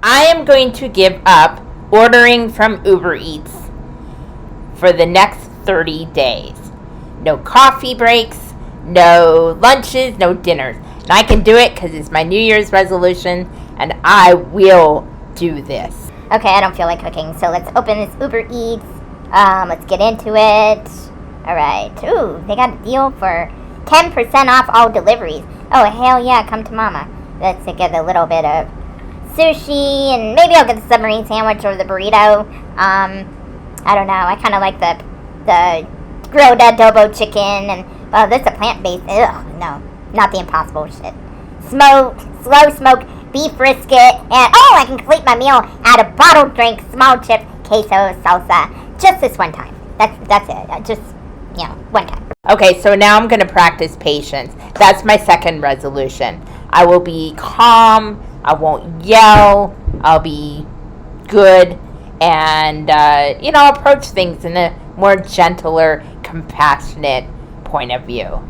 I am going to give up ordering from Uber Eats for the next 30 days. No coffee breaks, no lunches, no dinners. And I can do it because it's my New Year's resolution, and I will do this. Okay, I don't feel like cooking, so let's open this Uber Eats. Let's get into it. Alright. Ooh, they got a deal for 10% off all deliveries. Oh, hell yeah, come to mama. Let's get a little bit of sushi, and maybe I'll get the submarine sandwich or the burrito. I don't know. I kind of like the grilled adobo chicken, and this is a plant-based. Ugh, no, not the impossible shit. Slow smoke beef brisket, and I can complete my meal at a bottled drink, small chips, queso, salsa. Just this one time. That's it. Just one time. Okay, so now I'm going to practice patience. That's my second resolution. I will be calm. I won't yell. I'll be good and, approach things in a more gentler, compassionate point of view.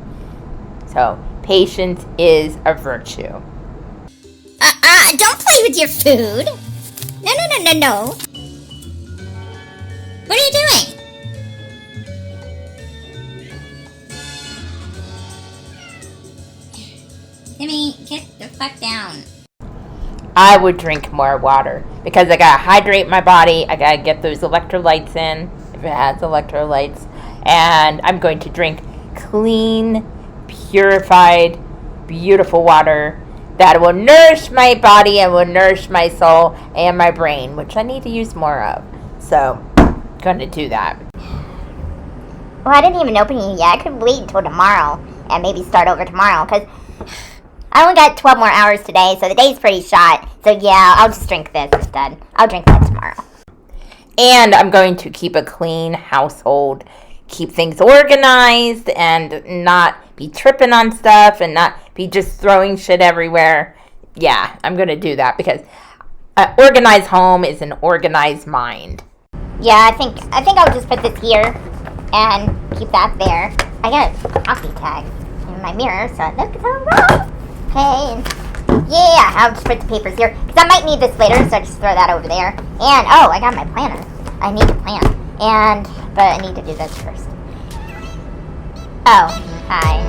So, patience is a virtue. Don't play with your food. No. What are you doing? Timmy, get the fuck down. I would drink more water because I gotta hydrate my body. I gotta get those electrolytes in, if it has electrolytes. And I'm going to drink clean, purified, beautiful water that will nourish my body and will nourish my soul and my brain, which I need to use more of. So, I'm going to do that. Well, I didn't even open it yet. I could wait until tomorrow and maybe start over tomorrow because I only got 12 more hours today, so the day's pretty short. So yeah, I'll just drink this instead. I'll drink that tomorrow. And I'm going to keep a clean household, keep things organized, and not be tripping on stuff, and not be just throwing shit everywhere. Yeah, I'm going to do that because an organized home is an organized mind. Yeah, I think I'll just put this here and keep that there. I got a coffee tag in my mirror, so it looks all wrong. Okay, and yeah, I'll just put the papers here because I might need this later, so I just throw that over there. And I got my planner. I need to plan, but I need to do this first. Oh, hi.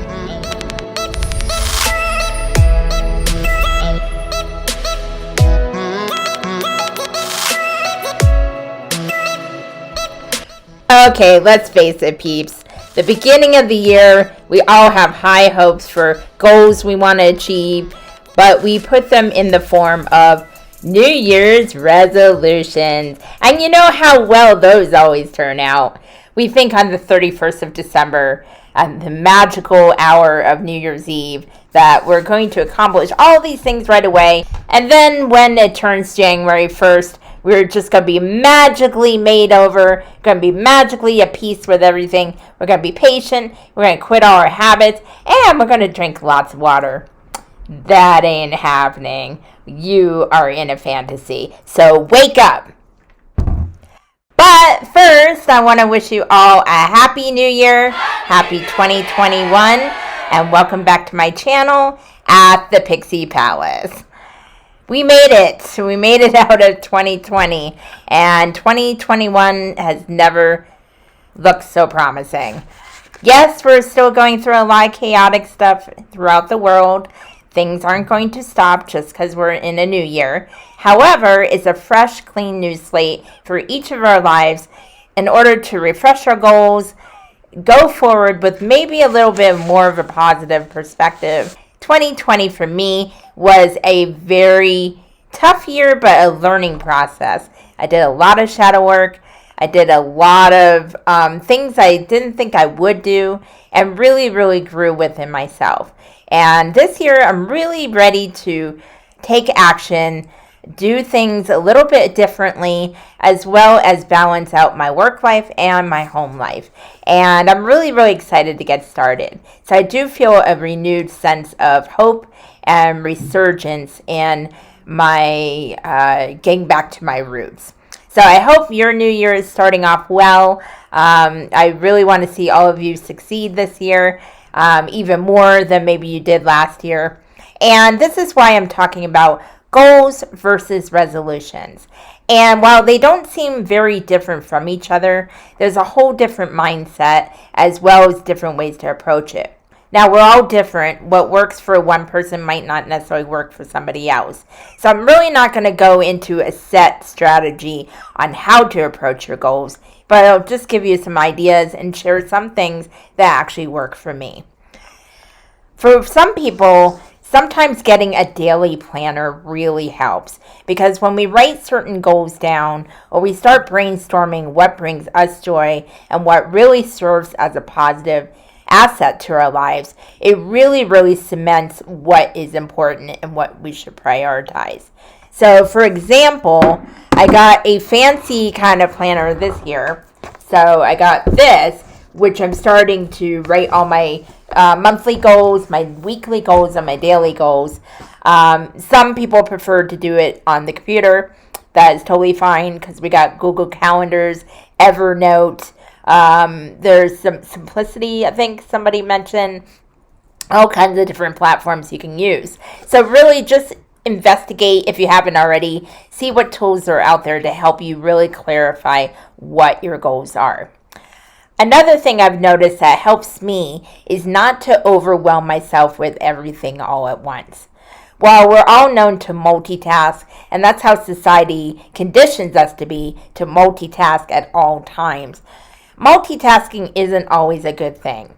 Okay, let's face it, peeps. The beginning of the year, we all have high hopes for goals we want to achieve, but we put them in the form of New Year's resolutions. And you know how well those always turn out. We think on the 31st of December, the magical hour of New Year's Eve, that we're going to accomplish all these things right away. And then when it turns January 1st, we're just going to be magically made over, going to be magically at peace with everything. We're going to be patient. We're going to quit all our habits. And we're going to drink lots of water. That ain't happening. You are in a fantasy. So wake up. But first, I want to wish you all a Happy New Year. Happy 2021. And welcome back to my channel at the Pixie Palace. We made it. We made it out of 2020. And 2021 has never looked so promising. Yes, we're still going through a lot of chaotic stuff throughout the world. Things aren't going to stop just because we're in a new year. However, it's a fresh, clean new slate for each of our lives in order to refresh our goals, go forward with maybe a little bit more of a positive perspective. 2020 for me was a very tough year, but a learning process. I did a lot of shadow work. I did a lot of things I didn't think I would do, and really, really grew within myself. And this year, I'm really ready to take action, do things a little bit differently, as well as balance out my work life and my home life. And I'm really, really excited to get started. So I do feel a renewed sense of hope and resurgence in my getting back to my roots. So I hope your new year is starting off well. I really want to see all of you succeed this year, even more than maybe you did last year. And this is why I'm talking about Goals versus resolutions. And while they don't seem very different from each other, there's a whole different mindset as well as different ways to approach it. Now, we're all different. What works for one person might not necessarily work for somebody else. So I'm really not going to go into a set strategy on how to approach your goals, but I'll just give you some ideas and share some things that actually work for me. For some people, sometimes getting a daily planner really helps, because when we write certain goals down or we start brainstorming what brings us joy and what really serves as a positive asset to our lives, it really cements what is important and what we should prioritize. So for example, I got a fancy kind of planner this year. So I got this, which I'm starting to write all my monthly goals, my weekly goals, and my daily goals. Some people prefer to do it on the computer. That is totally fine, because we got Google Calendars, Evernote. There's some Simplicity, I think somebody mentioned. All kinds of different platforms you can use. So really just investigate, if you haven't already, see what tools are out there to help you really clarify what your goals are. Another thing I've noticed that helps me is not to overwhelm myself with everything all at once. While we're all known to multitask, and that's how society conditions us to multitask at all times, multitasking isn't always a good thing.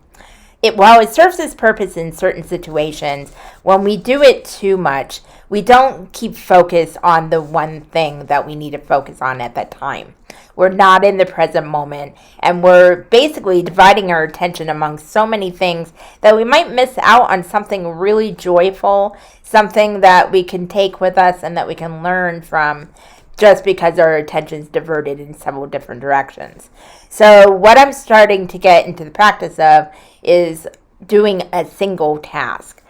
While it serves its purpose in certain situations, when we do it too much, we don't keep focus on the one thing that we need to focus on at that time. We're not in the present moment, and we're basically dividing our attention among so many things that we might miss out on something really joyful, something that we can take with us and that we can learn from, just because our attention's diverted in several different directions. So what I'm starting to get into the practice of is doing a single task.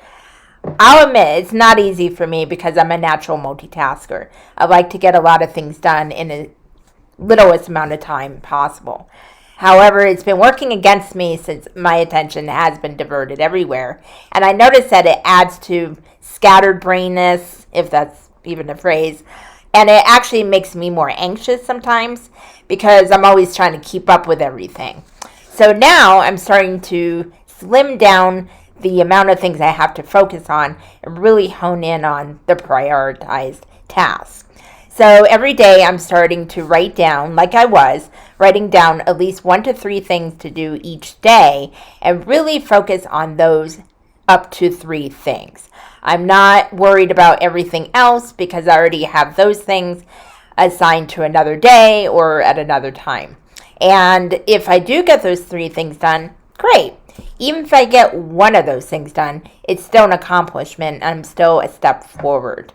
I'll admit it's not easy for me because I'm a natural multitasker. I like to get a lot of things done in a littlest amount of time possible. However, it's been working against me since my attention has been diverted everywhere. And I noticed that it adds to scattered brainness, if that's even a phrase. And it actually makes me more anxious sometimes because I'm always trying to keep up with everything. So now I'm starting to slim down the amount of things I have to focus on and really hone in on the prioritized tasks. So every day I'm starting to write down, like I was, writing down at least 1 to 3 things to do each day and really focus on those up to 3 things. I'm not worried about everything else because I already have those things assigned to another day or at another time. And if I do get those 3 things done, great. Even if I get one of those things done, it's still an accomplishment. I'm still a step forward.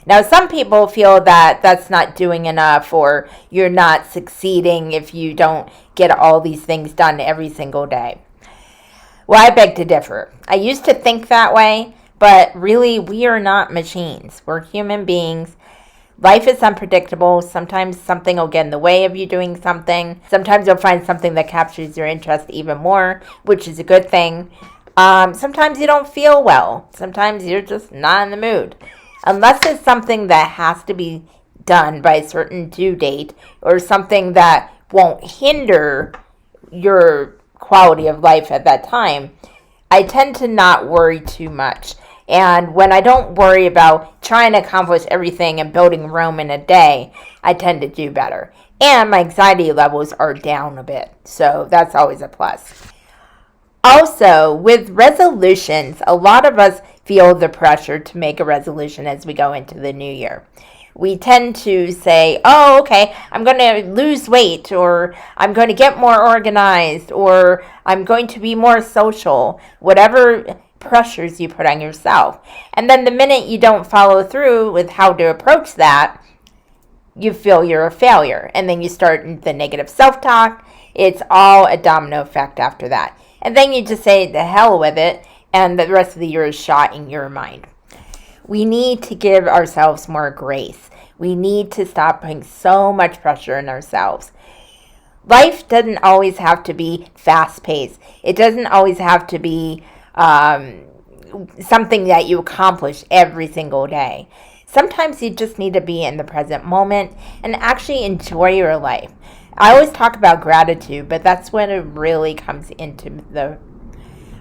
Now, some people feel that that's not doing enough, or you're not succeeding if you don't get all these things done every single day. Well, I beg to differ. I used to think that way, but really, we are not machines. We're human beings. Life is unpredictable. Sometimes something will get in the way of you doing something. Sometimes you'll find something that captures your interest even more, which is a good thing. Sometimes you don't feel well. Sometimes you're just not in the mood. Unless it's something that has to be done by a certain due date, or something that won't hinder your quality of life at that time, I tend to not worry too much. And when I don't worry about trying to accomplish everything and building Rome in a day, I tend to do better. And my anxiety levels are down a bit, so that's always a plus. Also, with resolutions, a lot of us feel the pressure to make a resolution as we go into the new year. We tend to say, oh, okay, I'm going to lose weight, or I'm going to get more organized, or I'm going to be more social, whatever pressures you put on yourself. And then the minute you don't follow through with how to approach that, you feel you're a failure. And then you start the negative self-talk. It's all a domino effect after that. And then you just say, the hell with it, and the rest of the year is shot in your mind. We need to give ourselves more grace. We need to stop putting so much pressure on ourselves. Life doesn't always have to be fast-paced. It doesn't always have to be something that you accomplish every single day. Sometimes you just need to be in the present moment and actually enjoy your life. I always talk about gratitude, but that's when it really comes into the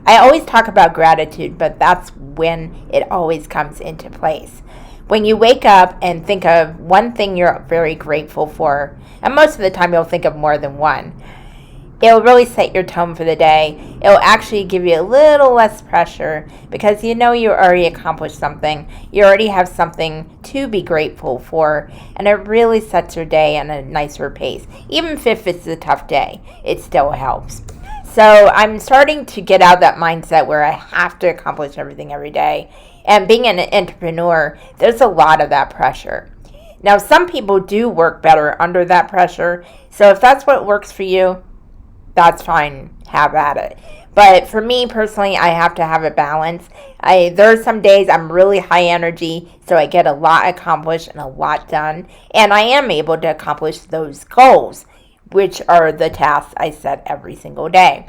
I always talk about gratitude, but that's when it always comes into place. When you wake up and think of one thing you're very grateful for, and most of the time you'll think of more than one, it'll really set your tone for the day. It'll actually give you a little less pressure because you know you already accomplished something. You already have something to be grateful for, and it really sets your day in a nicer pace. Even if it's a tough day, it still helps. So I'm starting to get out of that mindset where I have to accomplish everything every day. And being an entrepreneur, there's a lot of that pressure. Now, some people do work better under that pressure. So if that's what works for you, that's fine. Have at it. But for me personally, I have to have a balance. There are some days I'm really high energy, so I get a lot accomplished and a lot done. And I am able to accomplish those goals, which are the tasks I set every single day.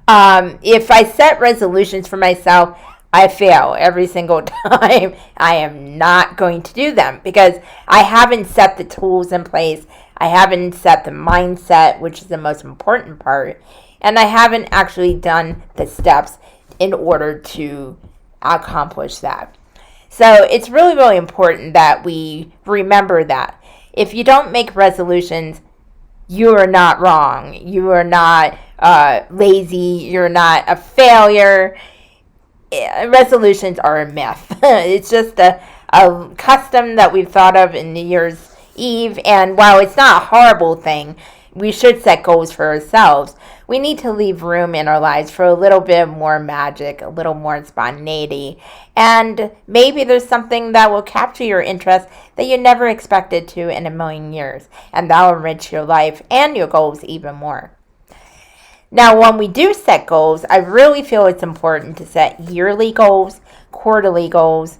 If I set resolutions for myself, I fail every single time. I am not going to do them because I haven't set the tools in place. I haven't set the mindset, which is the most important part. And I haven't actually done the steps in order to accomplish that. So it's really, really important that we remember that. If you don't make resolutions, you are not wrong. You are not lazy. You're not a failure. Resolutions are a myth. It's just a custom that we've thought of in New Year's Eve. And while it's not a horrible thing, we should set goals for ourselves. We need to leave room in our lives for a little bit more magic, a little more spontaneity. And maybe there's something that will capture your interest that you never expected to in a million years. And that'll enrich your life and your goals even more. Now, when we do set goals, I really feel it's important to set yearly goals, quarterly goals,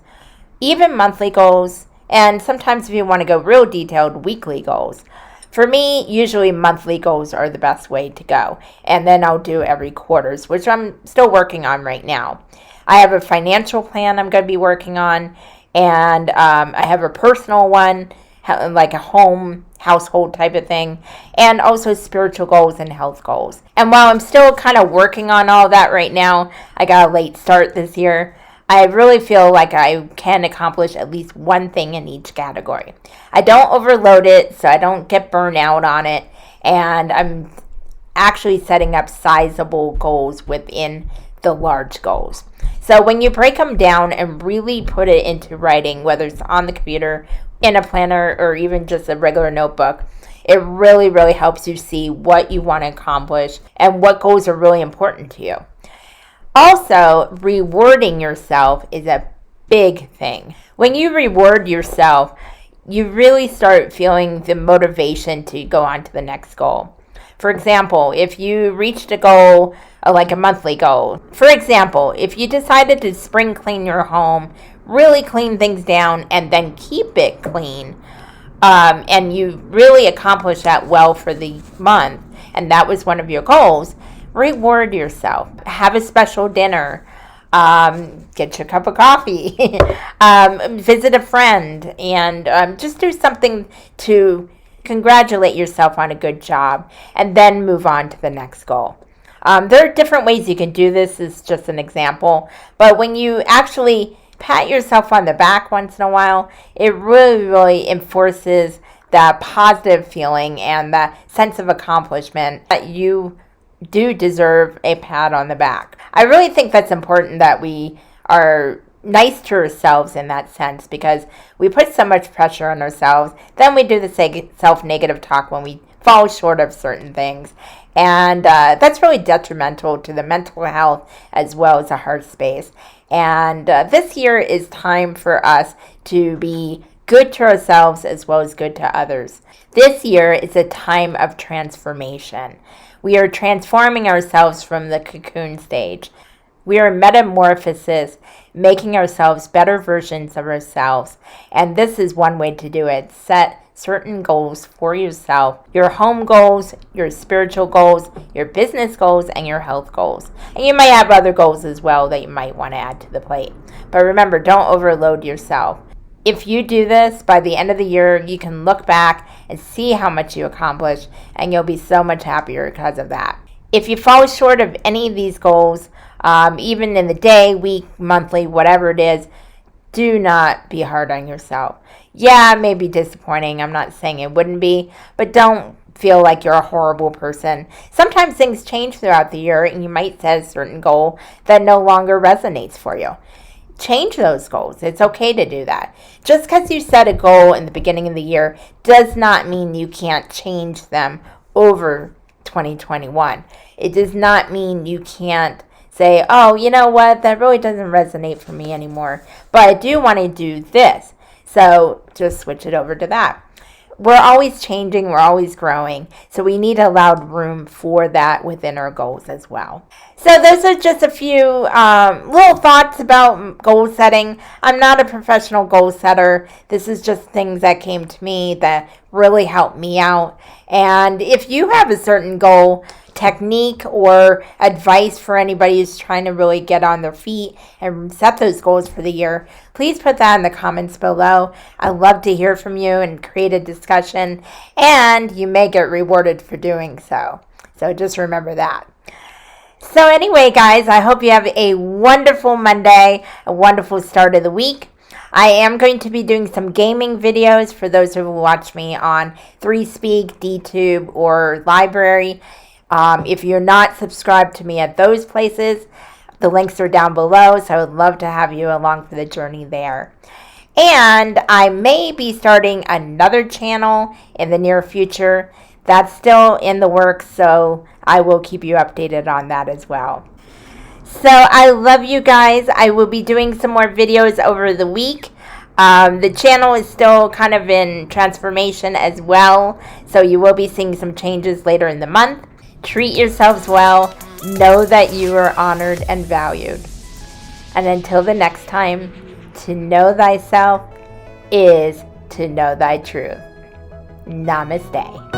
even monthly goals, and sometimes if you want to go real detailed, weekly goals. For me, usually monthly goals are the best way to go. And then I'll do every quarters, which I'm still working on right now. I have a financial plan I'm going to be working on, and I have a personal one, like a household type of thing, and also spiritual goals and health goals. And while I'm still kind of working on all that right now, I got a late start this year. I really feel like I can accomplish at least one thing in each category. I don't overload it, so I don't get burnt out on it, and I'm actually setting up sizable goals within the large goals. So when you break them down and really put it into writing, whether it's on the computer, in a planner, or even just a regular notebook, it really, really helps you see what you want to accomplish and what goals are really important to you. Also, rewarding yourself is a big thing. When you reward yourself, you really start feeling the motivation to go on to the next goal. For example, if you reached a goal, like a monthly goal. For example, if you decided to spring clean your home, really clean things down, and then keep it clean, and you really accomplished that well for the month, and that was one of your goals, reward yourself. Have a special dinner. Get your cup of coffee. Visit a friend. And just do something to congratulate yourself on a good job. And then move on to the next goal. There are different ways you can do this. This is just an example. But when you actually pat yourself on the back once in a while, it really, really enforces that positive feeling and that sense of accomplishment that you do deserve a pat on the back. I really think that's important that we are nice to ourselves in that sense because we put so much pressure on ourselves. Then we do the self-negative talk when we fall short of certain things. And that's really detrimental to the mental health as well as the heart space. And this year is time for us to be good to ourselves as well as good to others. This year is a time of transformation. We are transforming ourselves from the cocoon stage. We are metamorphosis, making ourselves better versions of ourselves. And this is one way to do it. Set certain goals for yourself. Your home goals, your spiritual goals, your business goals, and your health goals. And you might have other goals as well that you might want to add to the plate. But remember, don't overload yourself. If you do this, by the end of the year, you can look back and see how much you accomplished, and you'll be so much happier because of that. If you fall short of any of these goals, even in the day, week, monthly, whatever it is, do not be hard on yourself. Yeah, it may be disappointing. I'm not saying it wouldn't be, but don't feel like you're a horrible person. Sometimes things change throughout the year, and you might set a certain goal that no longer resonates for you. Change those goals. It's okay to do that. Just because you set a goal in the beginning of the year does not mean you can't change them over 2021. It does not mean you can't say, oh, you know what, that really doesn't resonate for me anymore, but I do want to do this. So just switch it over to that. We're always changing, we're always growing, so we need to allow room for that within our goals as well. So those are just a few little thoughts about goal setting. I'm not a professional goal setter. This is just things that came to me that really helped me out. And if you have a certain goal, technique, or advice for anybody who's trying to really get on their feet and set those goals for the year, please put that in the comments below. I love to hear from you and create a discussion, and you may get rewarded for doing so. So just remember that. So anyway, guys, I hope you have a wonderful Monday, a wonderful start of the week. I am going to be doing some gaming videos for those who watch me on 3Speak, DTube, or Library. If you're not subscribed to me at those places, the links are down below, so I would love to have you along for the journey there. And I may be starting another channel in the near future. That's still in the works, so I will keep you updated on that as well. So I love you guys. I will be doing some more videos over the week. The channel is still kind of in transformation as well, so you will be seeing some changes later in the month. Treat yourselves well. Know that you are honored and valued. And until the next time, to know thyself is to know thy truth. Namaste.